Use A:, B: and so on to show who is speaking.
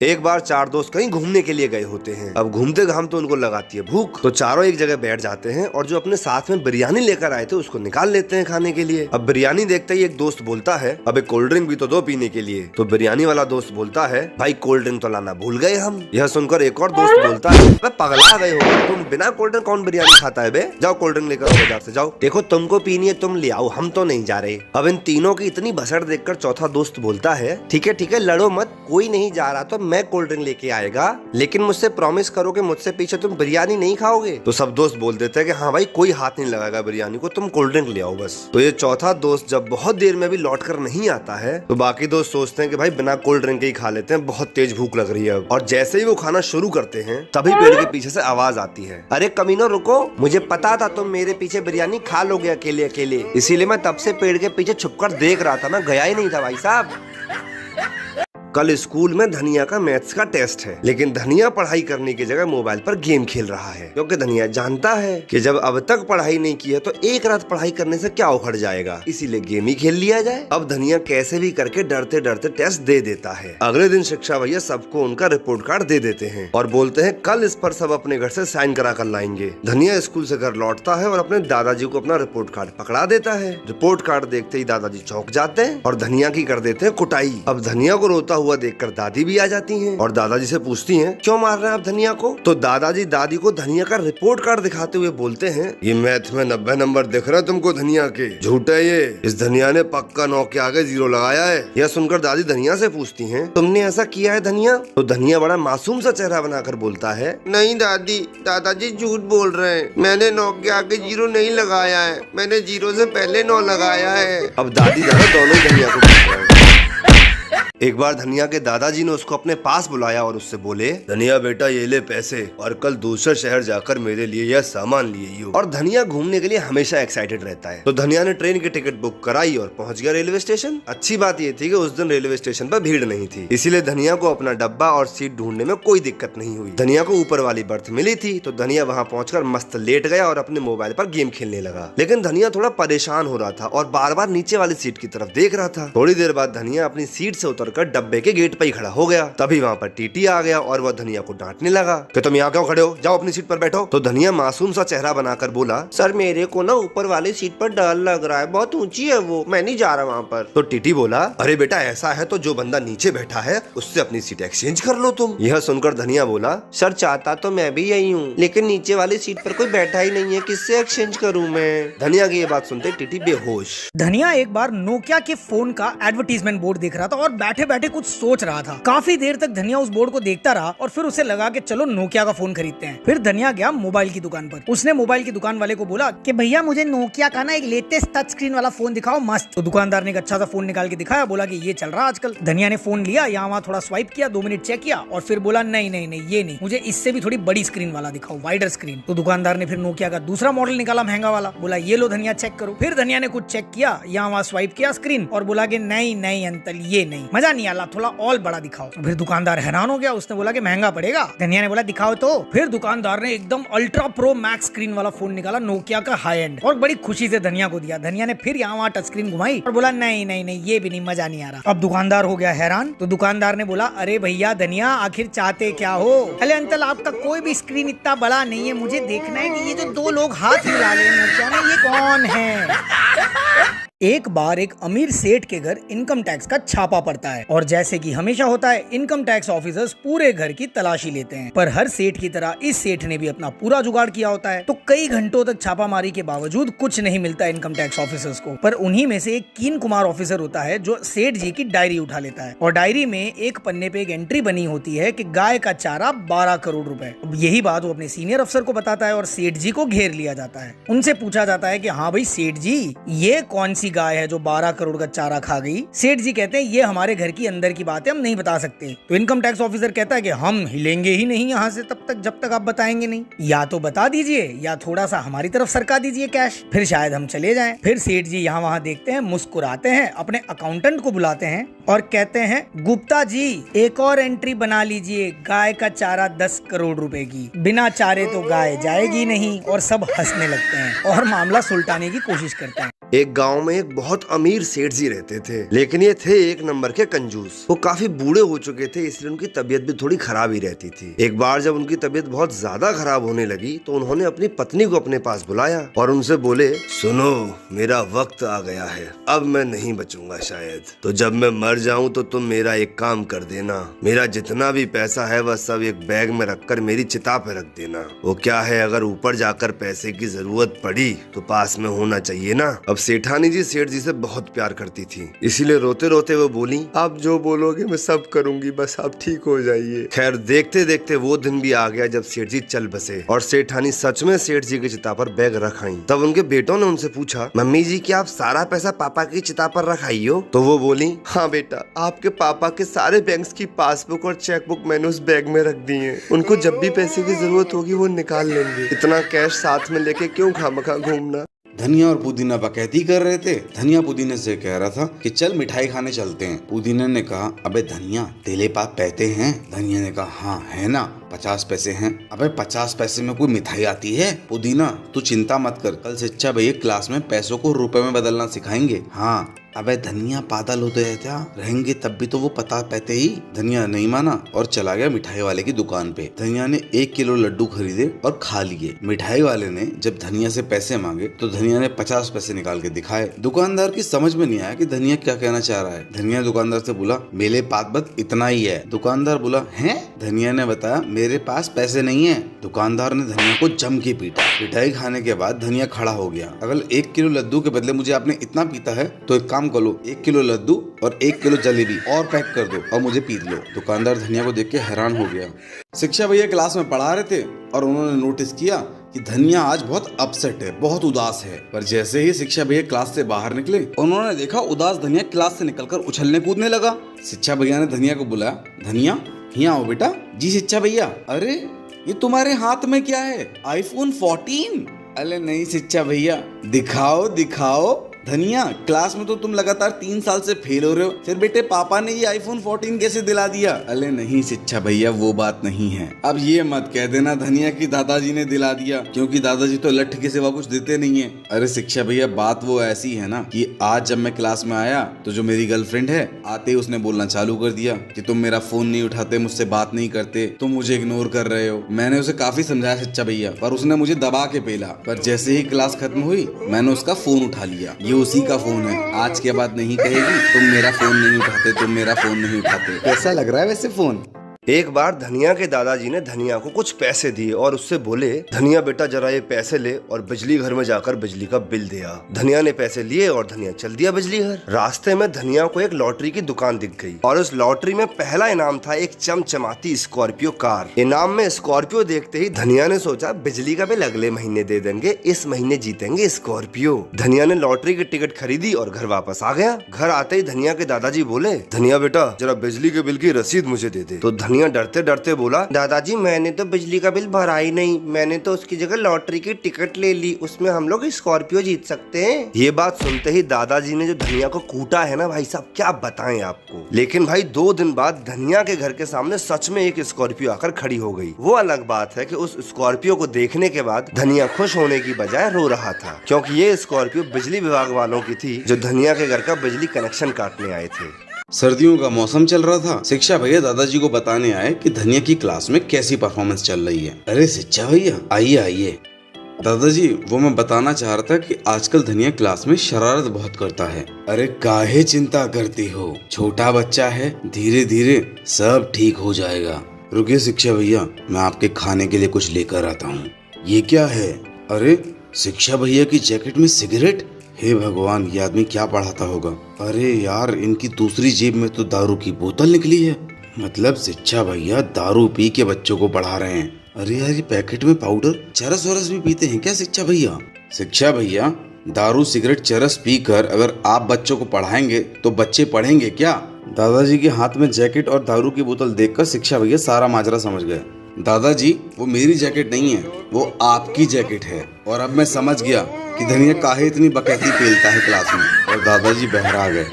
A: एक बार चार दोस्त कहीं घूमने के लिए गए होते हैं। अब घूमते घाम तो उनको लगाती है भूख, तो चारों एक जगह बैठ जाते हैं और जो अपने साथ में बिरयानी लेकर आए थे उसको निकाल लेते हैं खाने के लिए। अब बिरयानी देखते ही एक दोस्त बोलता है, अब एक कोल्ड ड्रिंक भी तो दो पीने के लिए। तो बिरयानी वाला दोस्त बोलता है, भाई कोल्ड ड्रिंक तो लाना भूल गए हम। यह सुनकर एक और दोस्त बोलता है, पगला गए हो तुम, बिना कोल्ड ड्रिंक कौन बिरयानी खाता है बे, जाओ कोल्ड ड्रिंक लेकर बाजार से जाओ, देखो तुमको पीनी है तुम ले आओ, हम तो नहीं जा रहे। अब इन तीनों की इतनी भसड़ देखकर चौथा दोस्त बोलता है, ठीक है लड़ो मत, कोई नहीं जा रहा तो मैं कोल्ड ड्रिंक लेके आएगा, लेकिन मुझसे प्रॉमिस करो कि मुझसे पीछे तुम बिरयानी नहीं खाओगे। तो सब दोस्त बोल देते हैं कि हाँ भाई कोई हाथ नहीं लगाएगा बिरयानी को, तुम कोल्ड ड्रिंक ले आओ बस। तो ये चौथा दोस्त जब बहुत देर में भी लौट कर नहीं आता है तो बाकी दोस्त सोचते हैं कि भाई बिना कोल्ड ड्रिंक के ही खा लेते हैं, बहुत तेज भूख लग रही है। और जैसे ही वो खाना शुरू करते हैं तभी पेड़ के पीछे से आवाज आती है, अरे कमीनो रुको, मुझे पता था तुम मेरे पीछे बिरयानी खा लोगे अकेले अकेले, इसीलिए मैं तब से पेड़ के पीछे छुपकर देख रहा था, मैं गया ही नहीं था भाई साहब। कल स्कूल में धनिया का मैथ्स का टेस्ट है, लेकिन धनिया पढ़ाई करने की जगह मोबाइल पर गेम खेल रहा है, क्योंकि धनिया जानता है कि जब अब तक पढ़ाई नहीं की है तो एक रात पढ़ाई करने से क्या उखड़ जाएगा, इसीलिए गेम ही खेल लिया जाए। अब धनिया कैसे भी करके डरते डरते टेस्ट दे देता है। अगले दिन शिक्षा भैया सबको उनका रिपोर्ट कार्ड दे देते हैं और बोलते हैं कल इस पर सब अपने घर से साइन करा कर लाएंगे। धनिया स्कूल से घर लौटता है और अपने दादाजी को अपना रिपोर्ट कार्ड पकड़ा देता है। रिपोर्ट कार्ड देखते ही दादाजी चौंक जाते हैं और धनिया की कर देते हैं कुटाई। अब धनिया को रोता हुआ देखकर दादी भी आ जाती हैं और दादाजी से पूछती हैं, क्यों मार रहे हैं आप धनिया को। तो दादाजी दादी को धनिया का रिपोर्ट कार्ड दिखाते हुए बोलते हैं, ये मैथ में 90 नंबर दिख रहा है तुमको धनिया के, झूठ है ये, इस धनिया ने पक्का 9 के आगे 0 लगाया है। यह सुनकर दादी धनिया से पूछती हैं, तुमने ऐसा किया है धनिया। तो धनिया बड़ा मासूम सा चेहरा बनाकर बोलता है, नहीं दादी, दादाजी झूठ बोल रहे हैं, मैंने 9 के आगे 0 नहीं लगाया है, मैंने 0 से पहले 9 लगाया है। अब दादी दादा दोनों धनिया को पूछ रहे हैं। एक बार धनिया के दादाजी ने उसको अपने पास बुलाया और उससे बोले, धनिया बेटा ये ले पैसे और कल दूसरे शहर जाकर मेरे लिए यह सामान लिए ही हो। और धनिया घूमने के लिए हमेशा एक्साइटेड रहता है। तो धनिया ने ट्रेन की टिकट बुक कराई और पहुंच गया रेलवे स्टेशन। अच्छी बात ये थी कि उस दिन रेलवे स्टेशन पर भीड़ नहीं थी, इसीलिए धनिया को अपना डब्बा और सीट ढूंढने में कोई दिक्कत नहीं हुई। धनिया को ऊपर वाली बर्थ मिली थी तो धनिया वहाँ पहुंचकर मस्त लेट गया और अपने मोबाइल पर गेम खेलने लगा। लेकिन धनिया थोड़ा परेशान हो रहा था और बार बार नीचे वाली सीट की तरफ देख रहा था। थोड़ी देर बाद धनिया अपनी सीट से उतरकर डब्बे के गेट पर ही खड़ा हो गया। तभी वहाँ पर टीटी आ गया और वह धनिया को डांटने लगा कि तुम यहाँ क्यों खड़े हो, जाओ अपनी सीट पर बैठो। तो धनिया मासूम सा चेहरा बनाकर बोला, सर मेरे को ना ऊपर वाली सीट पर डर लग रहा है, बहुत ऊंची है वो, मैं नहीं जा रहा वहाँ पर। तो टीटी बोला, अरे बेटा ऐसा है तो जो बंदा नीचे बैठा है उससे अपनी सीट एक्सचेंज कर लो तुम। यह सुनकर धनिया बोला, सर चाहता तो मैं भी यही हूँ, लेकिन नीचे वाली सीट पर कोई बैठा ही नहीं है, किससे एक्सचेंज करूँ मैं। धनिया की ये बात सुनते टीटी बेहोश।
B: धनिया एक बार नोकिया के फोन का एडवर्टीजमेंट बोर्ड देख रहा था और बैठे बैठे कुछ सोच रहा था। काफी देर तक धनिया उस बोर्ड को देखता रहा और फिर उसे लगा कि चलो नोकिया का फोन खरीदते हैं। फिर धनिया गया मोबाइल की दुकान पर। उसने मोबाइल की दुकान वाले को बोला कि भैया मुझे नोकिया का ना एक लेटेस्ट टच स्क्रीन वाला फोन दिखाओ मस्त। तो दुकानदार ने एक अच्छा सा फोन निकाल के दिखाया, बोला कि ये चल रहा आजकल। धनिया ने फोन लिया, यहाँ वहाँ थोड़ा स्वाइप किया, 2 मिनट चेक किया और फिर बोला नहीं नहीं नहीं ये नहीं, मुझे इससे भी थोड़ी बड़ी स्क्रीन वाला दिखाओ, वाइडर स्क्रीन। तो दुकानदार ने फिर नोकिया का दूसरा मॉडल निकाला महंगा वाला, बोला ये लो धनिया चेक करो। फिर धनिया ने कुछ चेक किया, यहाँ वहाँ स्वाइप किया स्क्रीन और बोला कि नहीं नहीं अंकल ये नहीं, मजा नहीं आला, थोड़ा और बड़ा दिखाओ। फिर दुकानदार हैरान हो गया, उसने बोला कि महंगा पड़ेगा। धनिया ने बोला दिखाओ तो। फिर दुकानदार ने एकदम अल्ट्रा प्रो मैक्स स्क्रीन वाला फोन निकाला नोकिया का हाई एंड और बड़ी खुशी से धनिया को दिया। धनिया ने फिर यहाँ वहाँ टच स्क्रीन घुमाई और बोला नहीं नहीं नहीं ये भी नहीं, मजा नहीं आ रहा। अब दुकानदार हो गया हैरान। तो दुकानदार ने बोला, अरे भैया धनिया आखिर चाहते क्या हो। अरे अंकल आपका कोई भी स्क्रीन इतना बड़ा नहीं है, मुझे देखना है कि ये जो 2 लोग हाथ मिला रहे हैं नोकिया में ये कौन है। एक बार एक अमीर सेठ के घर इनकम टैक्स का छापा पड़ता है और जैसे कि हमेशा होता है इनकम टैक्स ऑफिसर्स पूरे घर की तलाशी लेते हैं। पर हर सेठ की तरह इस सेठ ने भी अपना पूरा जुगाड़ किया होता है। तो कई घंटों तक छापामारी के बावजूद कुछ नहीं मिलता इनकम टैक्स ऑफिसर्स को। पर उन्हीं में से एक कीन कुमार ऑफिसर होता है जो सेठ जी की डायरी उठा लेता है और डायरी में एक पन्ने पे एक एंट्री बनी होती है कि गाय का चारा 12 करोड़ रुपए। अब यही बात वो अपने सीनियर अफसर को बताता है और सेठ जी को घेर लिया जाता है। उनसे पूछा जाता है कि हाँ भाई सेठ जी ये कौन सी गाय है जो 12 करोड़ का चारा खा गई। सेठ जी कहते हैं ये हमारे घर की अंदर की बात है, हम नहीं बता सकते। तो इनकम टैक्स ऑफिसर कहता है कि हम हिलेंगे ही नहीं यहाँ से तब तक जब तक आप बताएंगे नहीं, या तो बता दीजिए या थोड़ा सा हमारी तरफ सरका दीजिए कैश, फिर शायद हम चले जाएं। फिर सेठ जी यहाँ वहाँ देखते हैं, मुस्कुराते हैं, अपने अकाउंटेंट को बुलाते हैं और कहते हैं गुप्ता जी एक और एंट्री बना लीजिए, गाय का चारा 10 करोड़ रुपए की, बिना चारे तो गाय जाएगी नहीं। और सब हंसने लगते हैं और मामला सुलटाने की कोशिश करते हैं।
A: एक गांव में एक बहुत अमीर सेठ जी रहते थे, लेकिन ये थे एक नंबर के कंजूस। वो काफी बूढ़े हो चुके थे, इसलिए उनकी तबीयत भी थोड़ी खराब ही रहती थी। एक बार जब उनकी तबीयत बहुत ज्यादा खराब होने लगी तो उन्होंने अपनी पत्नी को अपने पास बुलाया और उनसे बोले, सुनो, मेरा वक्त आ गया है, अब मैं नहीं बचूंगा शायद, तो जब मैं मर जाऊं तो तुम मेरा एक काम कर देना, मेरा जितना भी पैसा है वह सब एक बैग में रखकर मेरी चिता पे रख देना। वो क्या है, अगर ऊपर जाकर पैसे की जरूरत पड़ी तो पास में होना चाहिए ना। अब सेठानी जी सेठ जी से बहुत प्यार करती थी, इसीलिए रोते रोते वो बोली, आप जो बोलोगे मैं सब करूंगी, बस आप ठीक हो जाइए। खैर देखते देखते वो दिन भी आ गया जब सेठ जी चल बसे और सेठानी सच में सेठ जी की चिता पर बैग रख आई। तब उनके बेटों ने उनसे पूछा, मम्मी जी क्या आप सारा पैसा पापा की चिता पर रख आई हो? तो वो बोली, हाँ बेटा, आपके पापा के सारे बैंक्स की पासबुक और चेकबुक मैंने उस बैग में रख दी है, उनको जब भी पैसे की जरूरत होगी वो निकाल लेंगे, इतना कैश साथ में लेके क्यों खामखा घूमना।
C: धनिया और पुदीना बकैती कर रहे थे। धनिया पुदीने से कह रहा था कि चल मिठाई खाने चलते हैं। पुदीने ने कहा, अबे धनिया, तेरे पास पैसे हैं? धनिया ने कहा, हाँ है ना, 50 पैसे हैं। अबे 50 पैसे में कोई मिठाई आती है? पुदीना तू चिंता मत कर, कल से अच्छा भैया क्लास में पैसों को रुपए में बदलना सिखाएंगे। हाँ। अबे धनिया पागल होते रहेंगे तब भी तो वो पता पैते ही। धनिया नहीं माना और चला गया मिठाई वाले की दुकान पे। धनिया ने 1 किलो लड्डू खरीदे और खा लिए। मिठाई वाले ने जब धनिया से पैसे मांगे तो धनिया ने 50 पैसे निकाल के दिखाए। दुकानदार की समझ में नहीं आया कि धनिया क्या कहना चाह रहा है। धनिया दुकानदार से बोला, मेरे पास बस इतना ही है। दुकानदार बोला, हैं? धनिया ने बताया, मेरे पास पैसे नहीं है। दुकानदार ने धनिया को जम के पीटा। मिठाई खाने के बाद धनिया खड़ा हो गया। अगर 1 किलो लड्डू के बदले मुझे आपने इतना पीता है तो एक काम कर लो, 1 किलो लड्डू और 1 किलो जलेबी और पैक कर दो और मुझे पीट लो। दुकानदार धनिया को देख के हैरान हो गया। शिक्षा भैया क्लास में पढ़ा रहे थे और उन्होंने नोटिस किया कि धनिया आज बहुत अपसेट है, बहुत उदास है। पर जैसे ही शिक्षा भैया क्लास से बाहर निकले, उन्होंने देखा उदास धनिया क्लास से निकलकर उछलने कूदने लगा। शिक्षा भैया ने धनिया को बुलाया, धनिया यहाँ आओ बेटा। जी शिक्षा भैया। अरे ये तुम्हारे हाथ में क्या है? आईफोन 14? अरे नहीं शिक्षा भैया, दिखाओ दिखाओ। धनिया, क्लास में तो तुम लगातार 3 साल से फेल हो रहे हो, फिर बेटे पापा ने ये आईफोन 14 कैसे दिला दिया? अरे नहीं शिक्षा भैया, वो बात नहीं है। अब ये मत कह देना धनिया की दादाजी ने दिला दिया, क्योंकि दादाजी तो लठ के सिवा कुछ देते नहीं है। अरे शिक्षा भैया, बात वो ऐसी है ना कि आज जब मैं क्लास में आया तो जो मेरी गर्लफ्रेंड है, आते ही उसने बोलना चालू कर दिया कि तुम मेरा फोन नहीं उठाते, मुझसे बात नहीं करते, तुम मुझे इग्नोर कर रहे हो। मैंने उसे काफी समझाया शिक्षा भैया, पर उसने मुझे दबा के पेला। पर जैसे ही क्लास खत्म हुई मैंने उसका फोन उठा लिया। ये उसी का फोन है। आज के बाद नहीं कहेगी तुम मेरा फोन नहीं उठाते, तुम मेरा फोन नहीं उठाते। कैसा लग रहा है वैसे फोन?
A: एक बार धनिया के दादाजी ने धनिया को कुछ पैसे दिए और उससे बोले, धनिया बेटा जरा ये पैसे ले और बिजली घर में जाकर बिजली का बिल दे आ। धनिया ने पैसे लिए और धनिया चल दिया बिजली घर। रास्ते में धनिया को एक लॉटरी की दुकान दिख गई और उस लॉटरी में पहला इनाम था एक चमचमाती स्कॉर्पियो कार। इनाम में स्कॉर्पियो देखते ही धनिया ने सोचा, बिजली का बिल अगले महीने दे देंगे, इस महीने जीतेंगे स्कॉर्पियो। धनिया ने लॉटरी की टिकट खरीदी और घर वापस आ गया। घर आते ही धनिया के दादाजी बोले, धनिया बेटा जरा बिजली के बिल की रसीद मुझे दे दे। तो धनिया डरते डरते बोला, दादाजी मैंने तो बिजली का बिल भरा ही नहीं, मैंने तो उसकी जगह लॉटरी की टिकट ले ली, उसमें हम लोग स्कॉर्पियो जीत सकते हैं। ये बात सुनते ही दादाजी ने जो धनिया को कूटा है ना भाई साहब, क्या बताएं आपको। लेकिन भाई 2 दिन बाद धनिया के घर के सामने सच में एक स्कॉर्पियो आकर खड़ी हो गई। वो अलग बात है कि उस स्कॉर्पियो को देखने के बाद धनिया खुश होने की बजाय रो रहा था, क्योंकि ये स्कॉर्पियो बिजली विभाग वालों की थी जो धनिया के घर का बिजली कनेक्शन काटने आए थे।
C: सर्दियों का मौसम चल रहा था। शिक्षा भैया दादाजी को बताने आए कि धनिया की क्लास में कैसी परफॉर्मेंस चल रही है। अरे शिक्षा भैया आइए आइए। दादाजी वो मैं बताना चाह रहा था कि आजकल धनिया क्लास में शरारत बहुत करता है। अरे काहे चिंता करती हो, छोटा बच्चा है, धीरे धीरे सब ठीक हो जाएगा। रुकिए शिक्षा भैया, मैं आपके खाने के लिए कुछ लेकर आता हूँ। ये क्या है? अरे शिक्षा भैया की जैकेट में सिगरेट। हे भगवान, ये आदमी क्या पढ़ाता होगा। अरे यार, इनकी दूसरी जेब में तो दारू की बोतल निकली है। मतलब शिक्षा भैया दारू पी के बच्चों को पढ़ा रहे हैं। अरे यार, ये पैकेट में पाउडर चरस वरस भी पीते हैं क्या शिक्षा भैया? शिक्षा भैया, दारू सिगरेट चरस पीकर अगर आप बच्चों को पढ़ाएंगे तो बच्चे पढ़ेंगे क्या? दादाजी के हाथ में जैकेट और दारू की बोतल देखकर शिक्षा भैया सारा माजरा समझ गए। दादाजी वो मेरी जैकेट नहीं है, वो आपकी जैकेट है। और अब मैं समझ गया कि धनिया काहे इतनी बकैती पेलता है क्लास में। और दादाजी बहरा गए।